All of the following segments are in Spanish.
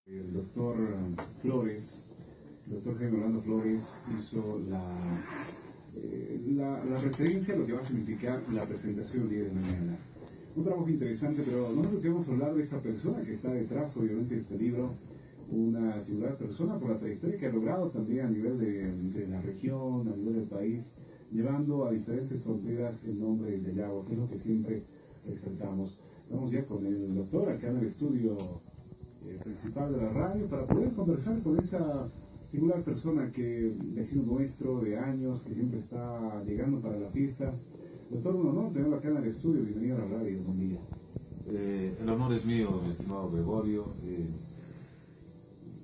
El doctor Flores, el doctor Jaime Orlando Flores hizo la referencia a lo que va a significar la presentación el día de mañana. Un trabajo interesante, pero nosotros queremos hablar de esa persona que está detrás, obviamente, de este libro, una singular persona por la trayectoria que ha logrado también a nivel de la región, a nivel del país, llevando a diferentes fronteras el nombre del Yaguá, que es lo que siempre resaltamos. Vamos ya con el doctor acá en el estudio principal de la radio para poder conversar con esa singular persona que vecino nuestro de años, que siempre está llegando para la fiesta. Doctor, un honor tenerlo acá en el estudio. Bienvenido a la radio. Buen día. El honor es mío, mi estimado Gregorio.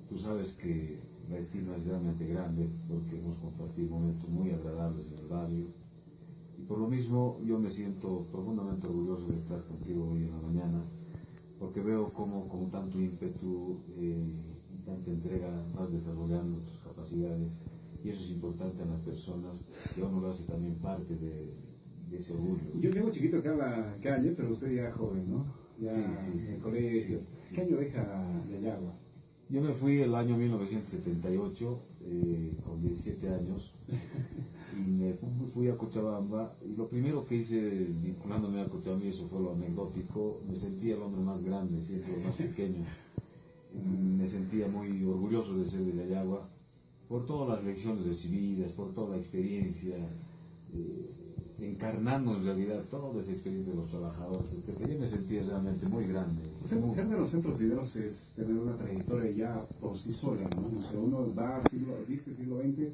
Tú sabes que la estima es realmente grande porque hemos compartido momentos muy agradables en el barrio. Y por lo mismo yo me siento profundamente orgulloso de estar contigo hoy en la mañana, porque veo cómo con tanto ímpetu y tanta entrega vas desarrollando tus capacidades, y eso es importante en las personas, y a uno lo hace también parte de ese orgullo. Yo llego chiquito acá en la calle, pero usted ya joven, ¿no? Ya Sí, en el colegio. sí. ¿Qué año deja de Yaguá? Yo me fui el año 1978, con 17 años, y me fui a Cochabamba, y lo primero que hice vinculándome a Cochabamba, y eso fue lo anecdótico, me sentía el hombre más grande, siendo el más pequeño. Me sentía muy orgulloso de ser de la Yagua, por todas las lecciones recibidas, por toda la experiencia, encarnando en realidad toda esa experiencia de los trabajadores, etc. Yo me sentía realmente muy grande. Ser de los centros mineros es tener una trayectoria ya por sí sola, ¿no? O sea, uno va a dice siglo XX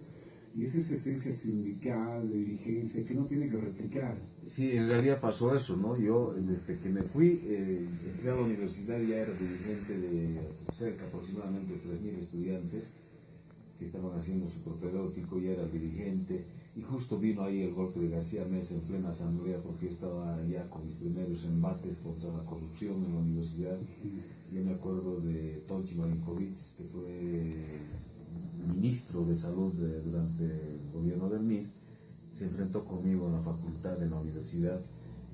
y es esa esencia sindical, de dirigencia, que no tiene que replicar. Sí, en realidad pasó eso, ¿no? Yo, desde que me fui, entré a la universidad, ya era dirigente de cerca aproximadamente 3.000 estudiantes que estaban haciendo su propedéutico, ya era dirigente, y justo vino ahí el golpe de García Meza en plena asamblea, porque yo estaba ya con mis primeros embates contra la corrupción en la universidad. Yo me acuerdo de Tonchi Marinkovic, que fue ministro de salud durante el gobierno del MIR, se enfrentó conmigo en la facultad, en la universidad,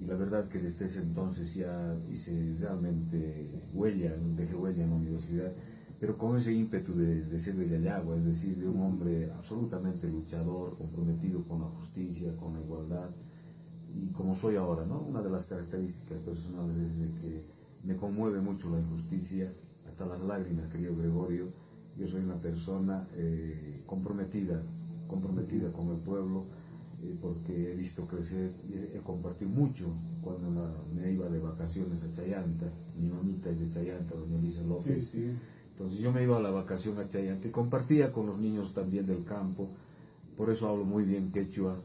y la verdad que desde ese entonces ya hice realmente huella, dejé huella en la universidad, pero con ese ímpetu de ser de Yayagua, es decir, de un hombre absolutamente luchador, comprometido con la justicia, con la igualdad, y como soy ahora, ¿no? Una de las características personales es de que me conmueve mucho la injusticia, hasta las lágrimas, querido Gregorio. Yo soy una persona comprometida con el pueblo, porque he visto crecer, he compartido mucho cuando me iba de vacaciones a Chayanta. Mi mamita es de Chayanta, doña Elisa López. Sí, sí. Entonces yo me iba a la vacación a Chayanta y compartía con los niños también del campo, por eso hablo muy bien quechua.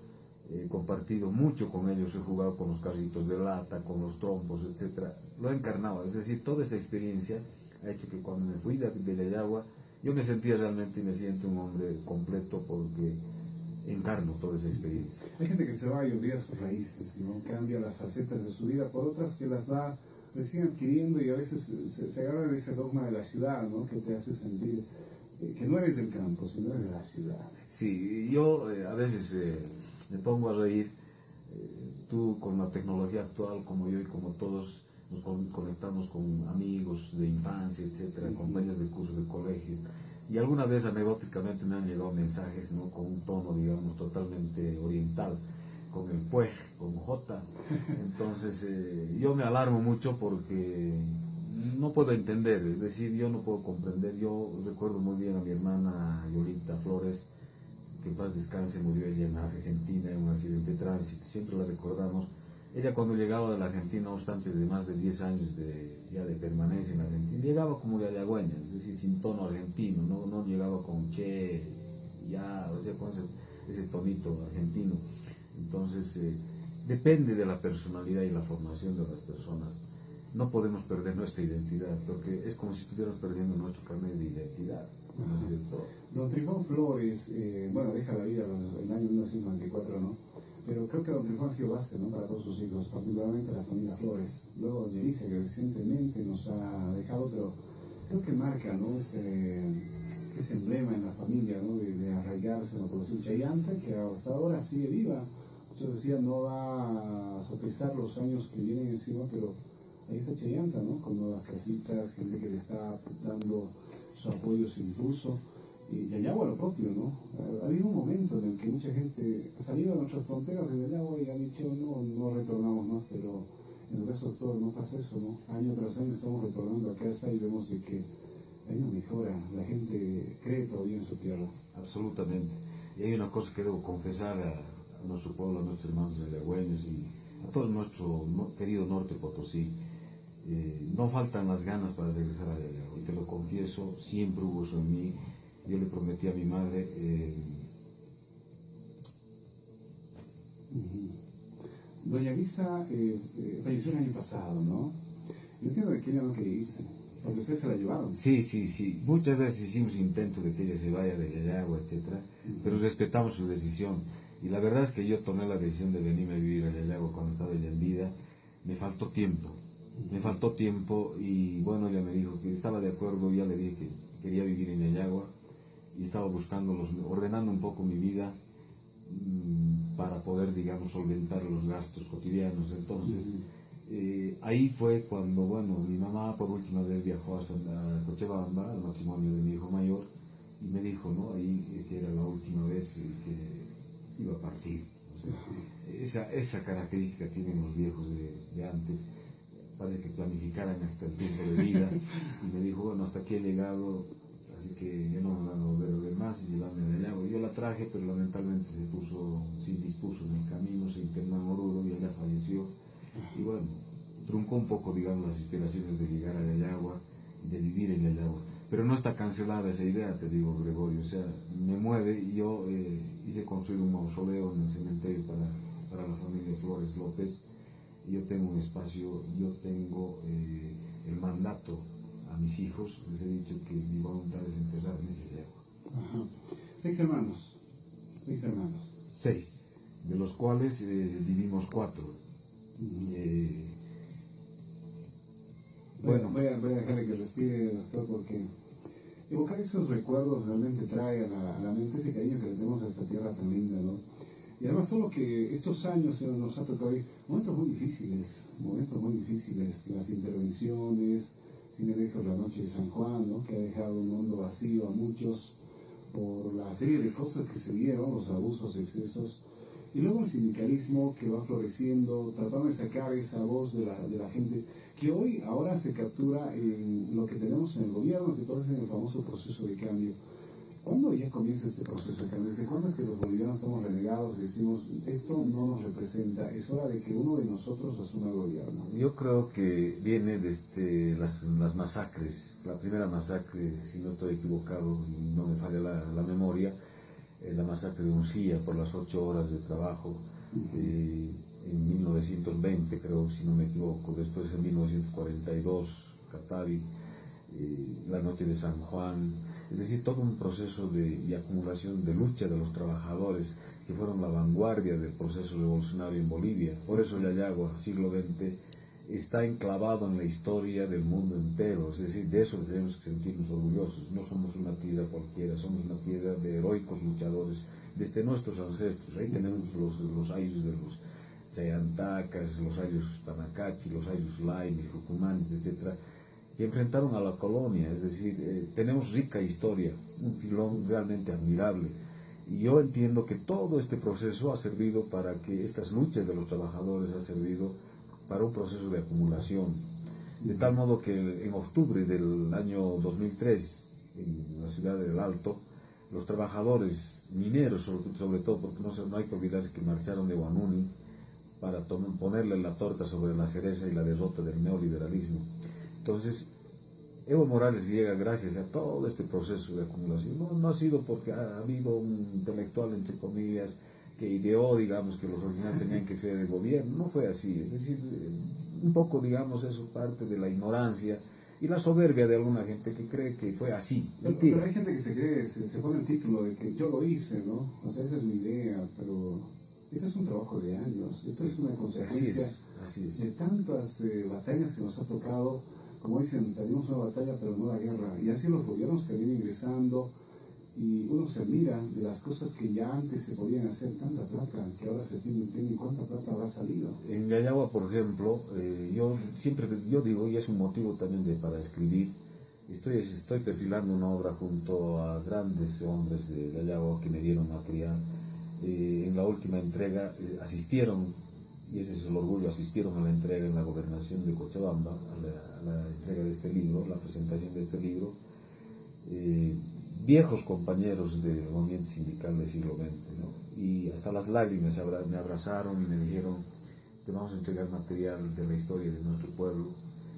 He compartido mucho con ellos, he jugado con los carritos de lata, con los trompos, etc. Lo he encarnado, es decir, toda esa experiencia ha hecho que cuando me fui de Yayagua, yo me sentía realmente y me siento un hombre completo porque encarno toda esa experiencia. Hay gente que se va y olvida sus raíces, ¿no? Cambia las facetas de su vida por otras que las va recién adquiriendo, y a veces se agarra de ese dogma de la ciudad, ¿no? Que te hace sentir que no eres del campo, sino eres de la ciudad. Sí, yo a veces me pongo a reír. Tú, con la tecnología actual, como yo y como todos, nos conectamos con amigos de infancia, etcétera, compañeros de curso de colegio, y alguna vez anecdóticamente me han llegado mensajes, ¿no? Con un tono, digamos, totalmente oriental, con el puej, con J. Entonces yo me alarmo mucho porque no puedo entender, es decir, yo no puedo comprender. Yo recuerdo muy bien a mi hermana Yolita Flores, que en paz descanse, murió ella en Argentina en un accidente de tránsito, siempre la recordamos. Ella, cuando llegaba de la Argentina, no obstante de más de 10 años ya de permanencia en Argentina, llegaba como yayagüeña, es decir, sin tono argentino, no llegaba con che, ya, o sea, con ese tonito argentino. Entonces, depende de la personalidad y la formación de las personas. No podemos perder nuestra identidad, porque es como si estuviéramos perdiendo nuestro carnet de identidad, ¿no es cierto? Don Trifón Flores, bueno, deja la vida en el año 1994, ¿no? Pero creo que Don Trifón ha sido base, ¿no? Para todos sus hijos, particularmente la familia Flores. Luego Doña Elisa, que recientemente nos ha dejado, pero creo que marca, ¿no? Ese emblema en la familia, ¿no? De arraigarse en la población chayanta, que hasta ahora sigue viva. Yo decía, no va a sopesar los años que vienen encima, pero ahí está Chayanta, ¿no? Con nuevas casitas, gente que le está dando su apoyo, su impulso. Y Yayagua lo propio, ¿no? Ha habido un momento en el que mucha gente ha salido de nuestras fronteras de Yayagua y ha dicho, no retornamos más, pero en el resto de todo no pasa eso, ¿no? Año tras año estamos retornando a casa y vemos de que hay una mejora, la gente cree todavía en su tierra. Absolutamente. Y hay una cosa que debo confesar a nuestro pueblo, a nuestros hermanos yayagüeños y a todo nuestro querido norte Potosí. No faltan las ganas para regresar a Yayagua, y te lo confieso, siempre hubo eso en mí. Yo le prometí a mi madre. Doña Lisa falleció el año pasado, ¿no? Yo entiendo que ella no quería irse, porque ustedes se la llevaron. Sí. Muchas veces hicimos intentos de que ella se vaya de Yayagua, etc. Pero respetamos su decisión. Y la verdad es que yo tomé la decisión de venirme a vivir a Yayagua cuando estaba ella en vida. Me faltó tiempo. Y bueno, ella me dijo que estaba de acuerdo. Ya le dije que quería vivir en Yayagua. Y estaba ordenando un poco mi vida para poder, digamos, solventar los gastos cotidianos. Entonces, ahí fue cuando, bueno, mi mamá por última vez viajó a Cochabamba, al matrimonio de mi hijo mayor, y me dijo, ¿no? Ahí que era la última vez que iba a partir. O sea, esa característica tienen los viejos de antes. Parece que planificaran hasta el tiempo de vida. Y me dijo, bueno, hasta aquí he llegado. Así que yo no me van a volver a ver más y llevarme a Yayagua. Yo la traje, pero lamentablemente se indispuso en el camino, se internó en Oruro y ella falleció. Y bueno, truncó un poco, digamos, las inspiraciones de llegar a Yayagua y de vivir en Yayagua. Pero no está cancelada esa idea, te digo, Gregorio. O sea, me mueve. Y yo hice construir un mausoleo en el cementerio para la familia Flores López. Y yo tengo un espacio, yo tengo el mandato a mis hijos, les he dicho que mi voluntad es enterrarme en Yayagua. 6 hermanos. 6, de los cuales vivimos 4. Bueno, voy a dejarle que respire, doctor, porque evocar esos recuerdos realmente trae a la mente ese cariño que le tenemos a esta tierra tan linda, ¿no? Y además todo lo que estos años nos ha tocado vivir, momentos muy difíciles, las intervenciones, sin lejos la noche de San Juan, ¿no? Que ha dejado un mundo vacío a muchos por la serie de cosas que se dieron, los abusos, excesos, y luego el sindicalismo que va floreciendo, tratando de sacar esa voz de la gente, que ahora se captura en lo que tenemos en el gobierno, que todo es en el famoso proceso de cambio. ¿Cuándo ya comienza este proceso de cambio? ¿Desde cuándo es que los bolivianos estamos renegados y decimos, esto no nos representa, es hora de que uno de nosotros asuma el gobierno? Yo creo que viene desde las masacres. La primera masacre, si no estoy equivocado, no me falla la memoria, la masacre de Uncía por las 8 horas de trabajo, en 1920, creo, si no me equivoco. Después en 1942, Catavi, la noche de San Juan. Es decir, todo un proceso y acumulación de lucha de los trabajadores que fueron la vanguardia del proceso revolucionario en Bolivia. Por eso Yayagua, siglo XX, está enclavado en la historia del mundo entero. Es decir, de eso tenemos que sentirnos orgullosos. No somos una tierra cualquiera, somos una tierra de heroicos luchadores desde nuestros ancestros. Ahí tenemos los ayllus de los Chayantacas, los ayllus Tanacachi, los ayllus Laimi, Rucumanes, etcétera, que enfrentaron a la colonia. Es decir, tenemos rica historia, un filón realmente admirable. Y yo entiendo que todo este proceso ha servido para que estas luchas de los trabajadores ha servido para un proceso de acumulación. De tal modo que en octubre del año 2003, en la ciudad del Alto, los trabajadores mineros, sobre todo, porque no hay que olvidarse que marcharon de Huanuni para ponerle la torta sobre la cereza y la derrota del neoliberalismo. Entonces, Evo Morales llega gracias a todo este proceso de acumulación. No ha sido porque ha habido un intelectual, entre comillas, que ideó, digamos, que los originales tenían que ser el gobierno. No fue así. Es decir, un poco, digamos, eso parte de la ignorancia y la soberbia de alguna gente que cree que fue así. Pero hay gente que se pone el título de que yo lo hice, ¿no? O sea, esa es mi idea, pero este es un trabajo de años. Esto es una consecuencia de tantas batallas que nos ha tocado. Como dicen, perdimos una batalla pero no la guerra, y así los gobiernos que vienen ingresando, y uno se admira de las cosas que ya antes se podían hacer, tanta plata, que ahora se tiene cuánta plata habrá salido. En Yayagua, por ejemplo, yo digo, y es un motivo también para escribir, Estoy perfilando una obra junto a grandes hombres de la Llagua que me dieron material. En la última entrega asistieron, y ese es el orgullo, asistieron a la entrega en la gobernación de Cochabamba, a la entrega de este libro, la presentación de este libro. Viejos compañeros del movimiento sindical del siglo XX, ¿no? Y hasta las lágrimas me abrazaron y me dijeron: te vamos a entregar material de la historia de nuestro pueblo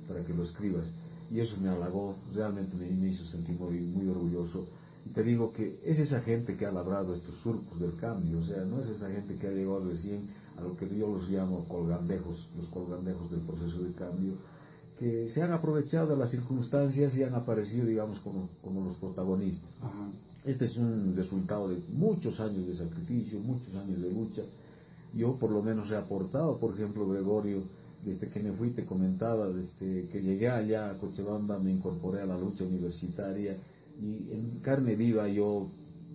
para que lo escribas. Y eso me halagó, realmente me hizo sentir muy orgulloso. Y te digo que es esa gente que ha labrado estos surcos del cambio, o sea, no es esa gente que ha llegado recién a lo que yo los llamo colgandejos, los colgandejos del proceso de cambio, que se han aprovechado de las circunstancias y han aparecido, digamos, como los protagonistas. Ajá. Este es un resultado de muchos años de sacrificio, muchos años de lucha. Yo por lo menos he aportado, por ejemplo, Gregorio, desde que me fui te comentaba, desde que llegué allá a Cochabamba me incorporé a la lucha universitaria y en carne viva yo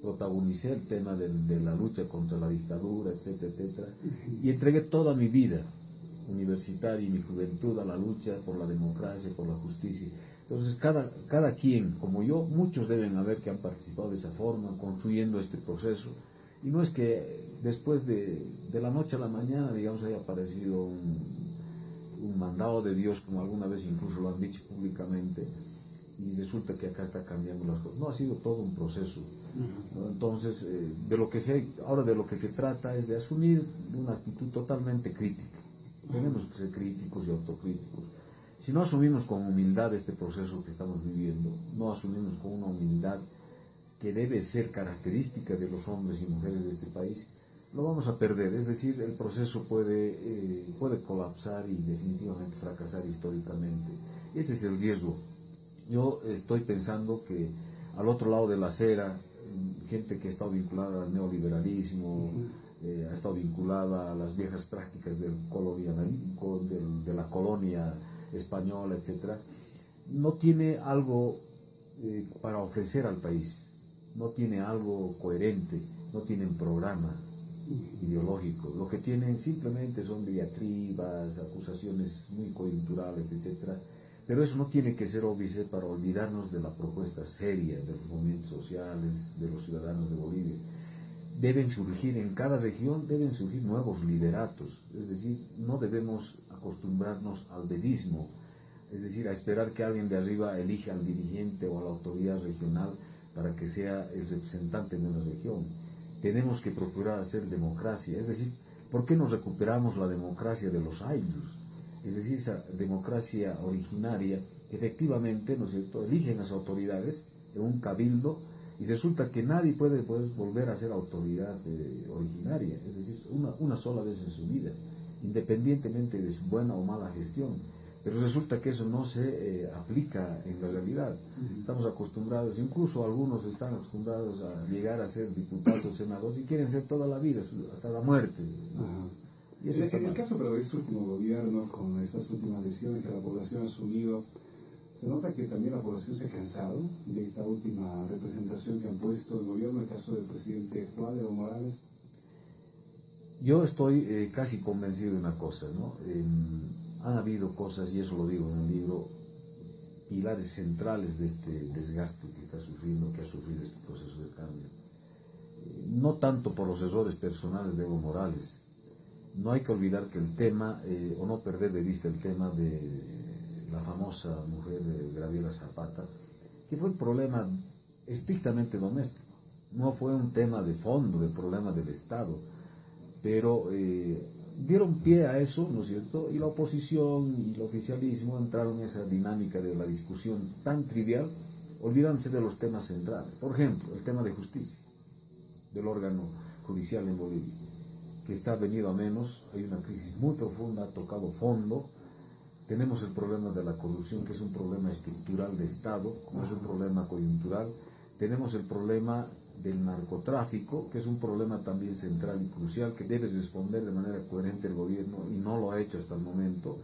protagonicé el tema de la lucha contra la dictadura, etcétera, etcétera, y entregué toda mi vida universitaria y mi juventud a la lucha por la democracia, por la justicia. Entonces cada quien, como yo, muchos deben haber que han participado de esa forma, construyendo este proceso. Y no es que después de la noche a la mañana, digamos, haya aparecido un mandado de Dios, como alguna vez incluso lo han dicho públicamente, y resulta que acá está cambiando las cosas. No, ha sido todo un proceso, ¿no? Entonces, ahora de lo que se trata es de asumir una actitud totalmente crítica. Tenemos que ser críticos y autocríticos. Si no asumimos con humildad este proceso que estamos viviendo, no asumimos con una humildad que debe ser característica de los hombres y mujeres de este país, lo vamos a perder. Es decir, el proceso puede colapsar y definitivamente fracasar históricamente. Ese es el riesgo. Yo estoy pensando que al otro lado de la acera, gente que ha estado vinculada al neoliberalismo, ha estado vinculada a las viejas prácticas del colonialismo, de la colonia española, etc., no tiene algo para ofrecer al país, no tiene algo coherente, no tienen programa ideológico. Lo que tienen simplemente son diatribas, acusaciones muy coyunturales, etc. Pero eso no tiene que ser óbice para olvidarnos de la propuesta seria de los movimientos sociales, de los ciudadanos de Bolivia. Deben surgir en cada región, deben surgir nuevos lideratos, es decir, no debemos acostumbrarnos al dedismo, es decir, a esperar que alguien de arriba elija al dirigente o a la autoridad regional para que sea el representante de una región. Tenemos que procurar hacer democracia, es decir, ¿por qué no recuperamos la democracia de los ayllus? Es decir, esa democracia originaria, efectivamente, ¿no es cierto?, eligen las autoridades en un cabildo y resulta que nadie puede volver a ser autoridad originaria, es decir, una sola vez en su vida, independientemente de su buena o mala gestión. Pero resulta que eso no se aplica en la realidad. Estamos acostumbrados, incluso algunos están acostumbrados a llegar a ser diputados o senadores y quieren ser toda la vida, hasta la muerte. Y en el caso de este último gobierno, con estas últimas decisiones que la población ha asumido, se nota que también la población se ha cansado de esta última representación que han puesto el gobierno, en el caso del presidente Juan Evo Morales. Yo estoy casi convencido de una cosa, ¿no? Han habido cosas, y eso lo digo en el libro, pilares centrales de este desgaste que ha sufrido este proceso de cambio. No tanto por los errores personales de Evo Morales. No hay que olvidar que el tema, o no perder de vista el tema de la famosa mujer de Gabriela Zapata, que fue un problema estrictamente doméstico. No fue un tema de fondo, de problema del Estado, pero dieron pie a eso, ¿no es cierto? Y la oposición y el oficialismo entraron en esa dinámica de la discusión tan trivial, olvidándose de los temas centrales. Por ejemplo, el tema de justicia, del órgano judicial en Bolivia, que está venido a menos. Hay una crisis muy profunda, ha tocado fondo. Tenemos el problema de la corrupción, que es un problema estructural de Estado, no es un problema coyuntural. Tenemos el problema del narcotráfico, que es un problema también central y crucial, que debe responder de manera coherente el gobierno y no lo ha hecho hasta el momento.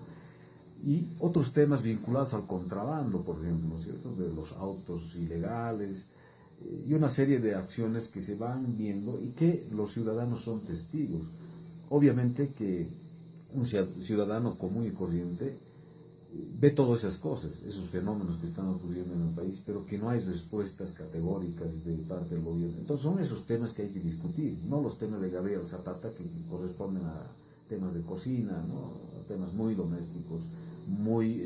Y otros temas vinculados al contrabando, por ejemplo, ¿no es cierto?, de los autos ilegales, y una serie de acciones que se van viendo y que los ciudadanos son testigos. Obviamente que un ciudadano común y corriente ve todas esas cosas, esos fenómenos que están ocurriendo en el país, pero que no hay respuestas categóricas de parte del gobierno. Entonces son esos temas que hay que discutir, no los temas de Gabriel Zapata que corresponden a temas de cocina, ¿no? A temas muy domésticos, muy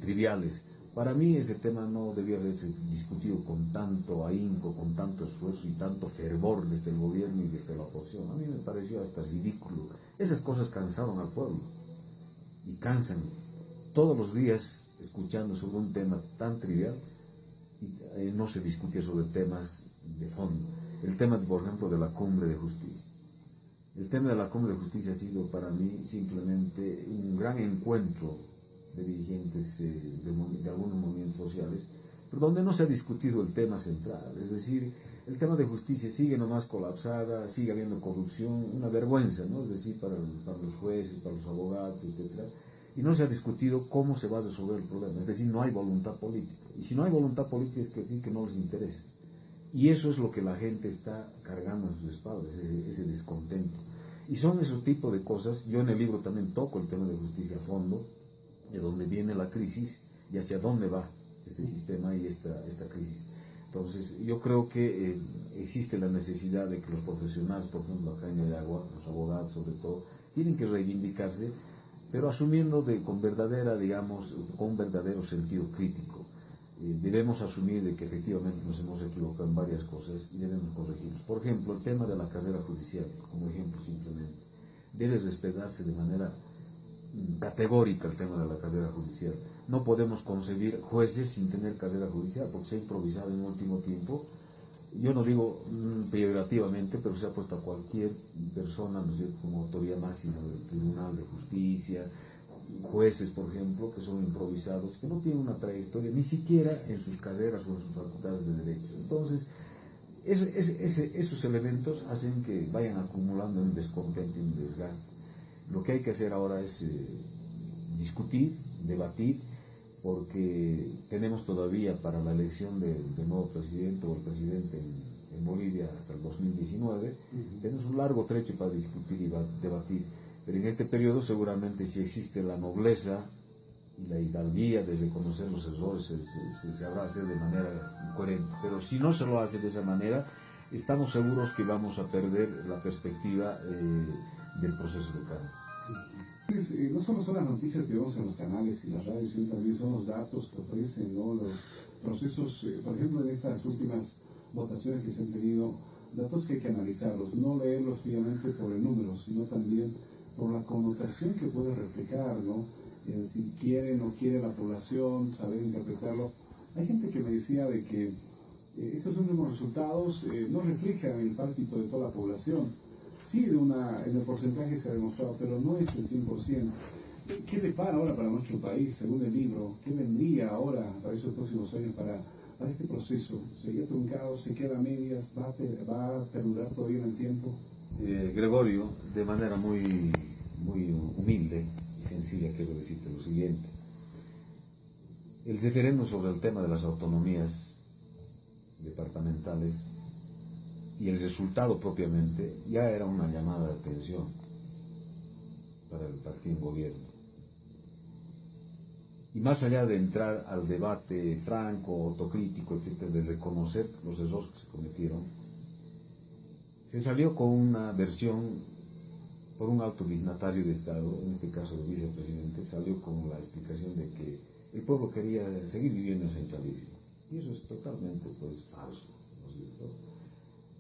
triviales. Para mí ese tema no debía haberse discutido con tanto ahínco, con tanto esfuerzo y tanto fervor desde el gobierno y desde la oposición. A mí me pareció hasta ridículo. Esas cosas cansaron al pueblo y cansan todos los días escuchando sobre un tema tan trivial y no se discutía sobre temas de fondo. El tema, por ejemplo, de la cumbre de justicia. El tema de la cumbre de justicia ha sido para mí simplemente un gran encuentro de dirigentes de algunos movimientos sociales, pero donde no se ha discutido el tema central, es decir, el tema de justicia sigue nomás colapsada, sigue habiendo corrupción, una vergüenza, ¿no? Es decir, para los jueces, para los abogados, etc. Y no se ha discutido cómo se va a resolver el problema, es decir, no hay voluntad política. Y si no hay voluntad política es decir que no les interesa. Y eso es lo que la gente está cargando en sus espaldas, ese descontento. Y son esos tipos de cosas. Yo en el libro también toco el tema de justicia a fondo, de dónde viene la crisis y hacia dónde va este sistema y esta crisis. Entonces, yo creo que existe la necesidad de que los profesionales, por ejemplo, acá en el agua, los abogados sobre todo, tienen que reivindicarse, pero asumiendo con verdadera, digamos, con un verdadero sentido crítico. Debemos asumir de que efectivamente nos hemos equivocado en varias cosas y debemos corregirlos. Por ejemplo, el tema de la carrera judicial, como ejemplo simplemente, debe respetarse de manera categórica el tema de la carrera judicial. No podemos concebir jueces sin tener carrera judicial, porque se ha improvisado en último tiempo. Yo no digo peyorativamente, pero se ha puesto a cualquier persona, ¿no es cierto?, como autoridad máxima del Tribunal de Justicia, jueces, por ejemplo, que son improvisados, que no tienen una trayectoria ni siquiera en sus carreras o en sus facultades de derecho. Entonces, esos elementos hacen que vayan acumulando un descontento y un desgaste. Lo que hay que hacer ahora es discutir, debatir, porque tenemos todavía para la elección del nuevo presidente o el presidente en Bolivia hasta el 2019, tenemos un largo trecho para discutir y debatir. Pero en este periodo seguramente si existe la nobleza y la hidalguía de reconocer los errores, se sabrá hacer de manera coherente. Pero si no se lo hace de esa manera, estamos seguros que vamos a perder la perspectiva del proceso de cambio. No solo son las noticias que vemos en los canales y las radios, sino también son los datos que ofrecen, ¿no? Los procesos, por ejemplo, en estas últimas votaciones que se han tenido, datos que hay que analizarlos, no leerlos fríamente por el número, sino también por la connotación que puede reflejar, ¿no? Si quiere o no quiere la población, saber interpretarlo. Hay gente que me decía de que estos últimos resultados no reflejan el pálpito de toda la población. Sí, en el porcentaje se ha demostrado, pero no es el 100%. ¿Qué depara ahora para nuestro país, según el libro? ¿Qué vendría ahora para esos próximos años para este proceso? ¿Sería truncado? ¿Se queda a medias? ¿Va a perdurar todavía en el tiempo? Gregorio, de manera muy humilde y sencilla, quiero decirte lo siguiente. El referéndum sobre el tema de las autonomías departamentales y el resultado propiamente ya era una llamada de atención para el partido en gobierno. Y más allá de entrar al debate franco, autocrítico, etcétera, de reconocer los errores que se cometieron, se salió con una versión por un alto dignatario de Estado, en este caso el vicepresidente, salió con la explicación de que el pueblo quería seguir viviendo en centralismo. Y eso es totalmente falso, ¿no es cierto?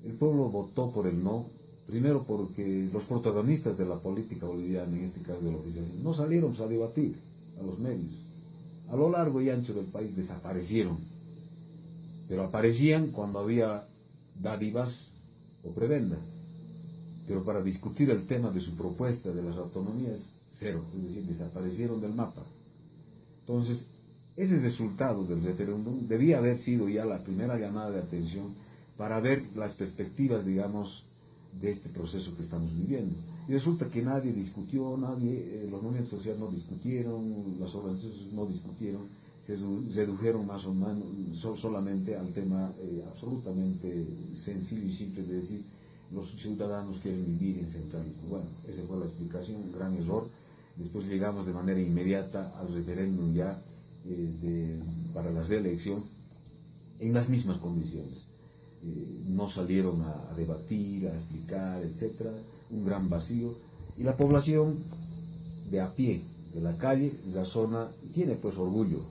El pueblo votó por el no, primero porque los protagonistas de la política boliviana, en este caso del oficialismo, no salieron a debatir a los medios. A lo largo y ancho del país desaparecieron, pero aparecían cuando había dádivas o prebenda. Pero para discutir el tema de su propuesta de las autonomías, cero, es decir, desaparecieron del mapa. Entonces, ese resultado del referéndum debía haber sido ya la primera llamada de atención para ver las perspectivas, digamos, de este proceso que estamos viviendo. Y resulta que nadie discutió, los movimientos sociales no discutieron, las organizaciones no discutieron, se redujeron más o menos solamente al tema absolutamente sencillo y simple de decir los ciudadanos quieren vivir en centralismo. Bueno, esa fue la explicación, un gran error. después llegamos de manera inmediata al referéndum ya para la reelección en las mismas condiciones. No salieron a debatir, a explicar, etcétera, un gran vacío, y la población de a pie, de la calle, razona y tiene pues orgullo,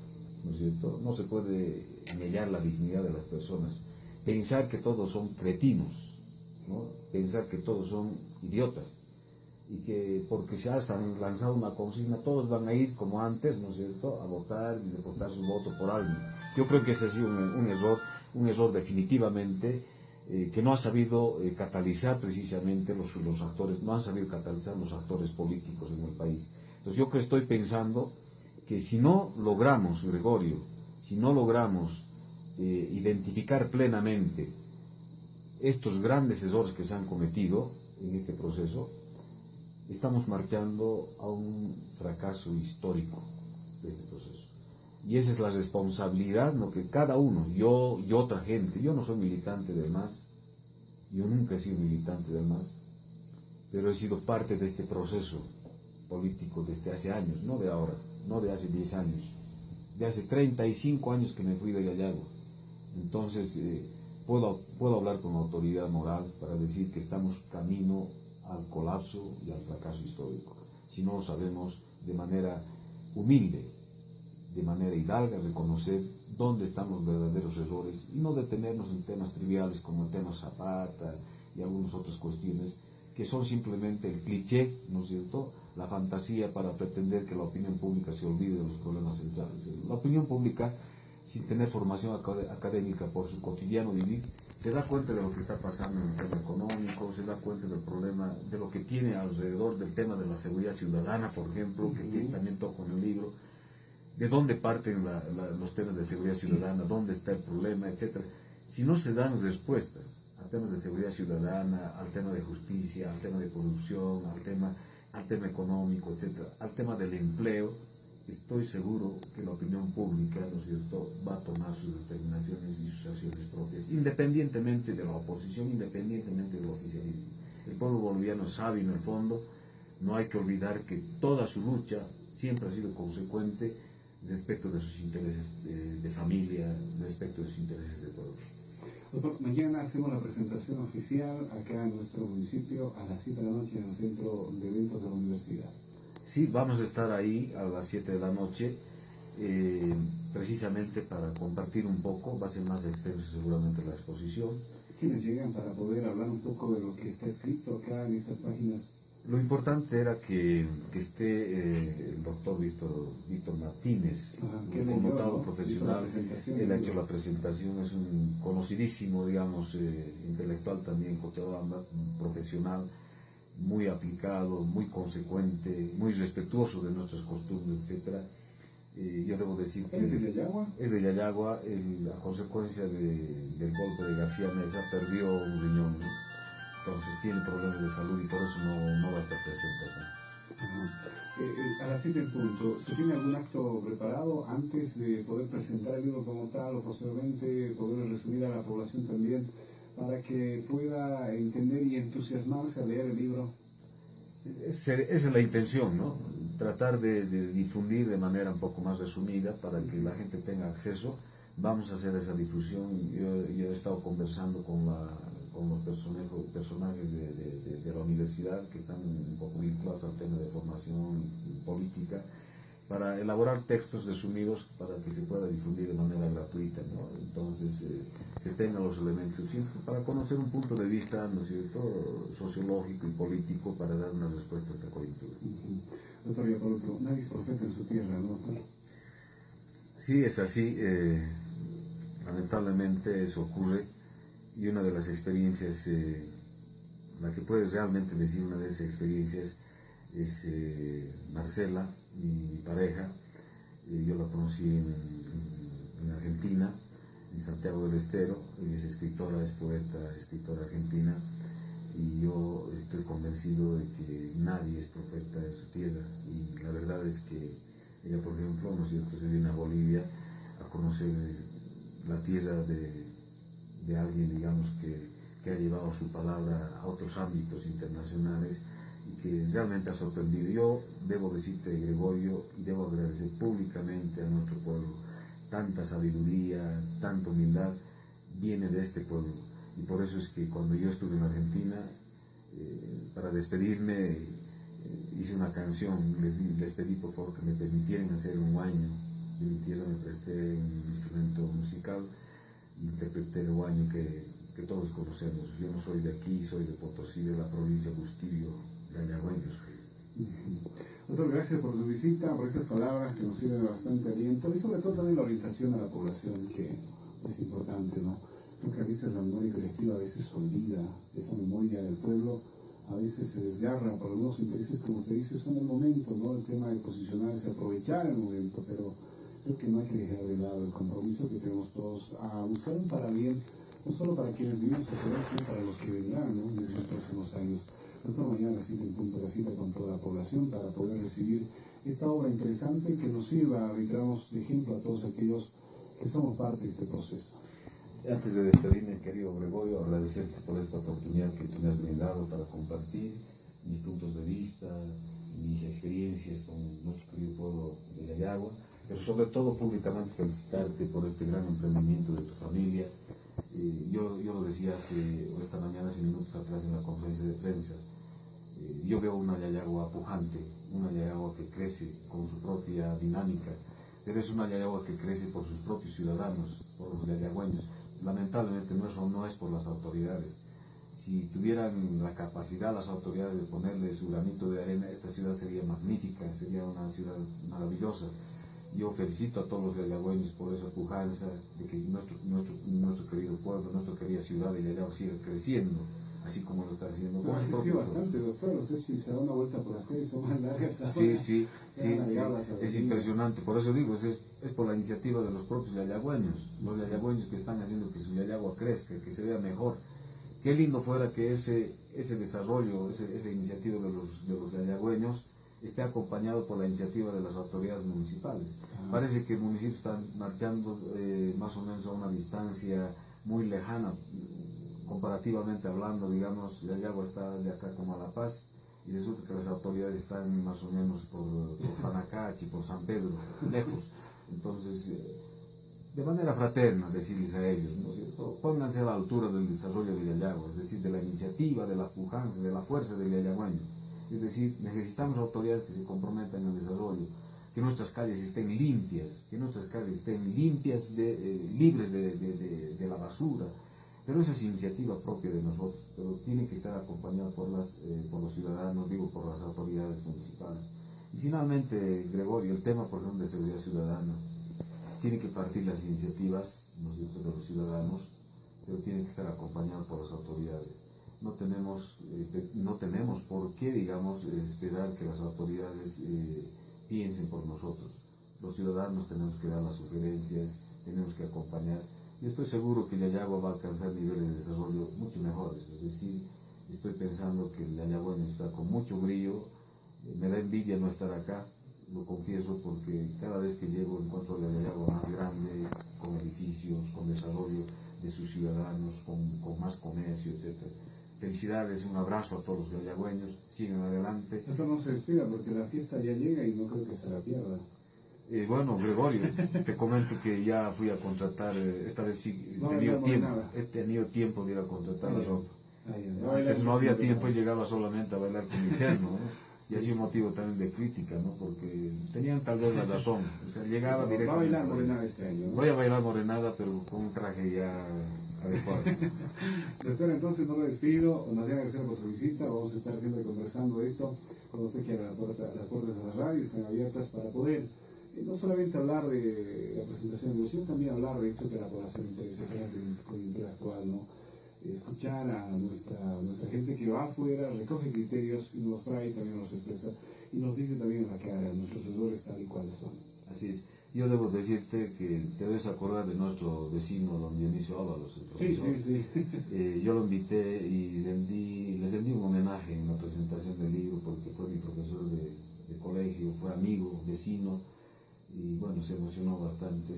¿no es cierto? No se puede negar la dignidad de las personas, pensar que todos son cretinos, ¿no? Pensar que todos son idiotas, y que porque se ha lanzado una consigna todos van a ir como antes, ¿no es cierto?, a votar y depositar su voto por alguien. Yo creo que ese ha sido un error definitivamente, que no ha sabido catalizar precisamente los actores, no han sabido catalizar los actores políticos en el país. Entonces yo que estoy pensando que si no logramos, Gregorio, si no logramos identificar plenamente estos grandes errores que se han cometido en este proceso, estamos marchando a un fracaso histórico de este proceso. Y esa es la responsabilidad, ¿no?, que cada uno, yo y otra gente, yo no soy militante del MAS, yo nunca he sido militante del MAS, pero he sido parte de este proceso político desde hace años, no de ahora, no de hace 10 años, de hace 35 años que me fui de Yayago. Entonces, puedo hablar con autoridad moral para decir que estamos camino al colapso y al fracaso histórico. Si no sabemos de manera humilde, de manera hidalga, reconocer dónde están los verdaderos errores y no detenernos en temas triviales como el tema Zapata y algunas otras cuestiones que son simplemente el cliché, ¿no es cierto?, la fantasía para pretender que la opinión pública se olvide de los problemas centrales. La opinión pública, sin tener formación académica por su cotidiano vivir, se da cuenta de lo que está pasando en el tema económico, se da cuenta del problema, de lo que tiene alrededor del tema de la seguridad ciudadana, por ejemplo, que también toco en el libro, de dónde parten los temas de seguridad ciudadana, dónde está el problema, etc. Si no se dan respuestas al tema de seguridad ciudadana, al tema de justicia, al tema de corrupción, al tema económico, etc., al tema del empleo, estoy seguro que la opinión pública, ¿no es cierto?, va a tomar sus determinaciones y sus acciones propias, independientemente de la oposición, independientemente del oficialismo. El pueblo boliviano sabe, en el fondo, no hay que olvidar que toda su lucha siempre ha sido consecuente respecto de sus intereses de familia, respecto de sus intereses de pueblo. Doctor, mañana hacemos la presentación oficial acá en nuestro municipio a las 7 de la noche en el centro de eventos de la universidad. Sí, vamos a estar ahí a las 7 de la noche, precisamente para compartir un poco, va a ser más extenso seguramente la exposición. ¿Quiénes llegan para poder hablar un poco de lo que está escrito acá en estas páginas? Lo importante era que esté el doctor Víctor Martínez, un connotado profesional. Él ha hecho la presentación, es un conocidísimo, digamos, intelectual también, Cochabamba, profesional, muy aplicado, muy consecuente, muy respetuoso de nuestras costumbres, etc. Yo debo decir que... ¿Es de Yayagua? Es de Yayagua. A consecuencia del golpe de García Meza perdió un riñón, ¿no? Entonces tiene problemas de salud y por eso no va a estar presente acá. A las 7 en punto, ¿se tiene algún acto preparado antes de poder presentar el libro como tal o posteriormente poder resumir a la población también para que pueda entender y entusiasmarse a leer el libro? Esa es la intención, ¿no? Tratar de difundir de manera un poco más resumida para que la gente tenga acceso. Vamos a hacer esa difusión. Yo he estado conversando con los personajes de la universidad que están un poco vinculados al tema de formación política, para elaborar textos resumidos para que se pueda difundir de manera gratuita, ¿no? Entonces se tengan los elementos suficientes para conocer un punto de vista, ¿no es cierto?, sociológico y político para dar una respuesta a esta coyuntura. Doctor Leopoldo, nadie es profeta en su tierra, ¿no, doctor? Sí, es así. Lamentablemente eso ocurre, y una de las experiencias, la que puedes realmente decir una de esas experiencias, es Marcela, mi pareja. Yo la conocí en Argentina, en Santiago del Estero. Ella es escritora, es poeta, escritora argentina, y yo estoy convencido de que nadie es profeta en su tierra. Y la verdad es que ella, por ejemplo, ¿no es cierto?, se viene a Bolivia a conocer la tierra de alguien, digamos, que ha llevado su palabra a otros ámbitos internacionales, y que realmente ha sorprendido. Yo debo decirte, Gregorio, y debo agradecer públicamente a nuestro pueblo. Tanta sabiduría, tanta humildad viene de este pueblo. Y por eso es que cuando yo estuve en Argentina, para despedirme, hice una canción, les pedí por favor que me permitieran hacer un huaño de mi tierra, me presté un instrumento musical y interpreté el huaño que todos conocemos. Yo no soy de aquí, soy de Potosí, de la provincia de Bustillo, de Ayahuayos. Doctor, gracias por su visita, por esas palabras que nos sirven bastante aliento y sobre todo también la orientación a la población, que es importante, ¿no? Creo que a veces la memoria colectiva a veces olvida esa memoria del pueblo, a veces se desgarra por algunos intereses, como se dice, son el momento, ¿no? El tema de posicionarse, aprovechar el momento, pero creo que no hay que dejar de lado el compromiso que tenemos todos a buscar un para bien, no solo para quienes vivimos actualmente, sino para los que vendrán, ¿no? En estos próximos años. Doctor, mañana cita en punto de cita con toda la población para poder recibir esta obra interesante que nos sirva, reiteramos, de ejemplo a todos aquellos que somos parte de este proceso. Antes de despedirme, querido Gregorio, agradecerte por esta oportunidad que tú me has brindado para compartir mis puntos de vista, mis experiencias con nuestro querido pueblo de Yayagua, pero sobre todo públicamente felicitarte por este gran emprendimiento de tu familia. Yo lo decía esta mañana, hace minutos atrás en la conferencia de prensa, yo veo una Yayagua pujante, una Yayagua que crece con su propia dinámica, pero es una Yayagua que crece por sus propios ciudadanos, por los yayagüeños. Lamentablemente no es por las autoridades. Si tuvieran la capacidad las autoridades de ponerle su granito de arena, esta ciudad sería magnífica, sería una ciudad maravillosa. Yo felicito a todos los yayagüeños por esa pujanza de que nuestro querido pueblo, nuestra querida ciudad de Yayagua siga creciendo, así como lo está haciendo. Ha crecido bastante, doctor. No sé si se da una vuelta por las calles, son más largas. Sí, es impresionante. Por eso digo, es por la iniciativa de los propios yayagüeños, los yayagüeños que están haciendo que su Yayagua crezca, que se vea mejor. Qué lindo fuera que ese desarrollo, esa iniciativa de los yayagüeños esté acompañado por la iniciativa de las autoridades municipales. Parece que el municipio está marchando más o menos a una distancia muy lejana, comparativamente hablando, digamos, Yayagua está de acá como a La Paz, y resulta que las autoridades están más o menos por Panacachi, por San Pedro, lejos. Entonces, de manera fraterna, decirles a ellos, ¿no es cierto? Pónganse a la altura del desarrollo de Yayagua, es decir, de la iniciativa, de la pujanza, de la fuerza del yayagüeño. Es decir, necesitamos autoridades que se comprometan en el desarrollo, que nuestras calles estén limpias, libres de la basura. Pero esa es iniciativa propia de nosotros, pero tiene que estar acompañada por los ciudadanos, digo, por las autoridades municipales. Y finalmente, Gregorio, el tema, por ejemplo, de seguridad ciudadana, tiene que partir las iniciativas, ¿no es cierto?, de los ciudadanos, pero tiene que estar acompañado por las autoridades. No tenemos por qué, digamos, esperar que las autoridades piensen por nosotros. Los ciudadanos tenemos que dar las sugerencias, tenemos que acompañar. Yo estoy seguro que Yayagua va a alcanzar niveles de desarrollo mucho mejores, es decir, estoy pensando que el yayagüeño está con mucho brillo, me da envidia no estar acá, lo confieso, porque cada vez que llego encuentro la Yayagua más grande, con edificios, con desarrollo de sus ciudadanos, con más comercio, etc. Felicidades, un abrazo a todos los yayagüeños, sigan adelante. Esto no se despida porque la fiesta ya llega y no creo que se la pierda. Bueno, Gregorio, te comento que ya fui a contratar, esta vez sí he tenido tiempo de ir a contratar la ropa. Antes no había tiempo y llegaba solamente a bailar con mi terno, ¿no? Y así un motivo también de crítica, ¿no? Porque tenían tal vez la razón. O sea, llegaba directamente. Va a bailar morenada este año, ¿no? Voy a bailar morenada, pero con un traje ya adecuado. Doctor, entonces no me despido, nos debe agradecer por su visita, vamos a estar siempre conversando esto, cuando sé que las puertas de la radio están abiertas para poder no solamente hablar de la presentación de sino también hablar de esto que la población interesa, que es la coyuntura actual, ¿no? Escuchar a nuestra gente que va afuera, recoge criterios y nos trae, también nos expresa y nos dice también en la cara nuestros errores tal y cuales son. Así es. Yo debo decirte que te debes acordar de nuestro vecino, don Dionisio Ábalos, el profesor. Sí. Yo lo invité y les rendí un homenaje en la presentación del libro porque fue mi profesor de colegio, fue amigo, vecino, y bueno, se emocionó bastante.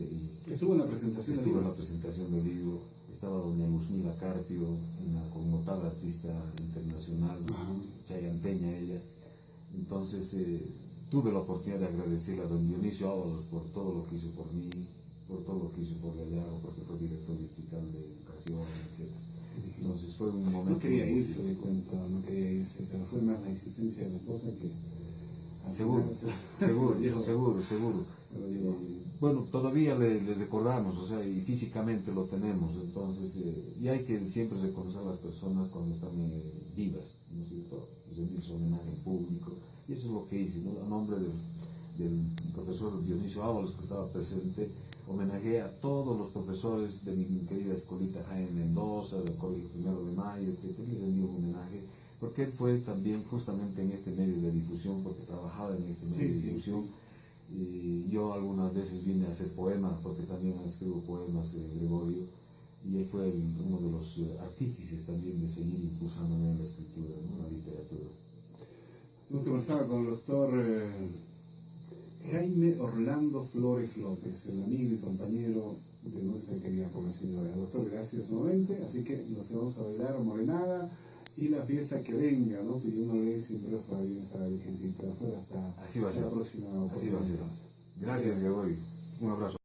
Estuvo en la presentación del libro. Estaba doña Luzmila Carpio, una connotada artista internacional, chayanteña ella. Entonces tuve la oportunidad de agradecerle a don Dionisio Ábalos por todo lo que hizo por mí, por todo lo que hizo por Gallago, porque fue director distrital de educación, etc. Entonces fue un momento... No quería irse, de cuenta, no quería irse, pero fue más la insistencia de la esposa que... Seguro, seguro. Bueno, todavía le recordamos, o sea, y físicamente lo tenemos, entonces, y hay que siempre reconocer a las personas cuando están vivas, ¿no es cierto? Rendir su homenaje en público, y eso es lo que hice, ¿no? A nombre del profesor Dionisio Ábalos, que estaba presente, homenajeé a todos los profesores de mi querida escuelita Jaime Mendoza, del Colegio Primero de Mayo, etc. Les rendí un homenaje, porque él fue también justamente en este medio de difusión, porque trabajaba en este medio de difusión. Y yo algunas veces vine a hacer poemas, porque también escribo poemas Gregorio, y él fue uno de los artífices también de seguir impulsándome en la escritura, ¿no? En la literatura. Hemos conversado con el doctor Jaime Orlando Flores López, el amigo y compañero de nuestra querida población. Doctor, gracias nuevamente, así que nos quedamos a bailar morenada y la fiesta que venga, ¿no? Pidiéndole siempre los parabienes a la Virgencita. Hasta Así va a ser. la próxima oportunidad. Así va a ser. Gracias, Gregorio. Un abrazo.